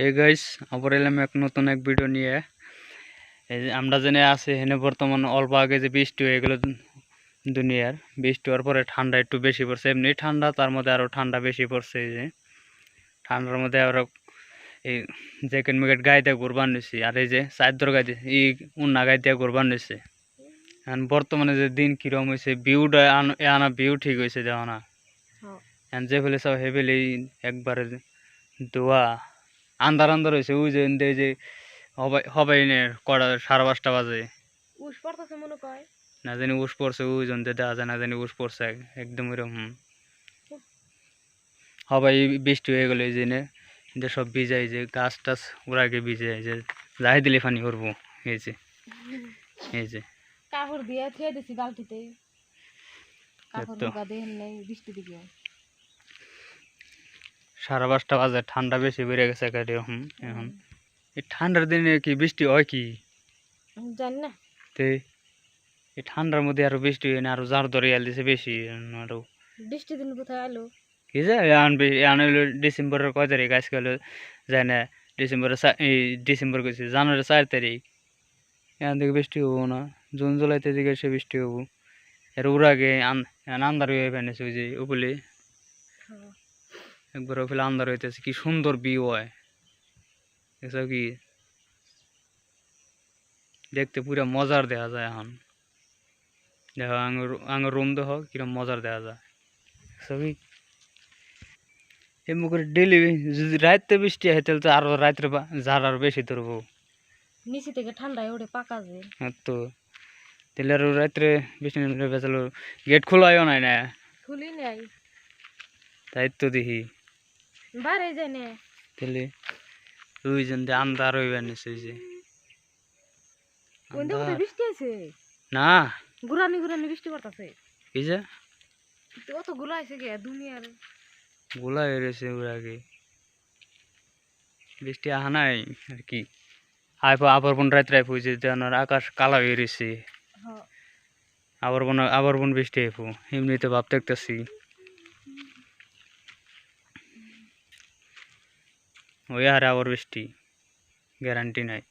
এই গাইস আবার এলাম নতুন এক ভিডিও নিয়ে। এই যে আমরা জেনে আছি হেনে বর্তমান অল্প আগে যে বৃষ্টি হয়ে গেল দুনিয়ার, বৃষ্টি হওয়ার পরে ঠান্ডা একটু বেশি পড়ছে। এমনি ঠান্ডা, তার মধ্যে আরও ঠান্ডা বেশি পড়ছে। এই যে ঠান্ডার মধ্যে আরও এই জ্যাকেট ম্যাকেট গায়ে দিয়ে ঘুরবার নিছি, আর এই যে চাদর গায়ে দিয়ে উন্না গায়ে দিয়ে ঘুরবার নিছি। এখন বর্তমানে যে দিন কিরম হয়েছে, ভিউটা আনা ভিউ ঠিক হয়েছে যাও না। এখন যে ফেলে সব হেভেলি একবারে ধোয়া আন্ধার আন্ধার হয়েছে। ওই যে হবাই নে কটা 5:30 বাজে উস পড়তেছে মনে কয় না জানি উস পড়ছে, ওই জন দেখা যায় না জানি উস পড়ছে একদম ওইরকম। হবাই বৃষ্টি হয়ে গেল এই জন্য যে সব ভিজাই, যে গাছ টাছ ওরাকে ভিজে যে যাই দিলে পানি করবো। এই যে কাপড় দিয়ে থুয়ে দিছি বালতিতে, কাপড় তো ঢোকা দেন নাই বৃষ্টি দিকে। 5:30 বাজে, ঠান্ডা বেশি বেড়ে গেছে এরকম। এখন এই ঠান্ডার দিনে কি বৃষ্টি হয় কি জানি না, তে এই ঠান্ডার মধ্যে আরো বৃষ্টি হয় না, আরো জার ধরে দিছে বেশি। আরো বৃষ্টি দিন কোথায় আলো। কি যে হলো ডিসেম্বরের কয় তারিখ, আজকে হলো যায় না ডিসেম্বরের ডিসেম্বর গেছে জানুয়ারি 4 তারিখ। এখান থেকে বৃষ্টি হবো না, জুন জুলাইতে দিকে সে বৃষ্টি হবো। এর ওর আগে আন্দার হয়ে ফেলেছে ওই যে ওগুলি একবার ওগুলো আন্দার হইতেছে। কি সুন্দর ভিউ হয় এসব, কি দেখতে পুরো মজার দেখা যায়। এখন দেখো আঙুর রুম দেখো কিরম মজার দেখা যায় সবই। এমনি করে ডেলি যদি রাত্রে বৃষ্টি হয় তাহলে তো আরো রাত্রে ঝাড় আরো বেশি ধরবো। নিচে থেকে ঠান্ডায় ওঠে পাকা যে। তো তাহলে আরো রাত্রে বৃষ্টি বেচালো গেট খোলাও নাই না, খুলি নাই, তাই তো দেখি। বাইরে যায় না। তাহলে দুইজন দিয়ে আন্দার হইবার নিছে যে কোন দিকে বৃষ্টি আছে না গুরানি গুরানি বৃষ্টি পড়তেছে। কি যে অত গুলা আছে কে দুনিয়ার গোলা হয়ে গেছে ওর আগে বৃষ্টি আহা নাই আর কি। আবার বোন রাত্রে আইফু যে আকাশ কালা হয়ে গেছে, আবার বোন বৃষ্টি আইফু। এমনিতে ভাব দেখতেছি ওই আর আবার বৃষ্টি গ্যারান্টি নাই।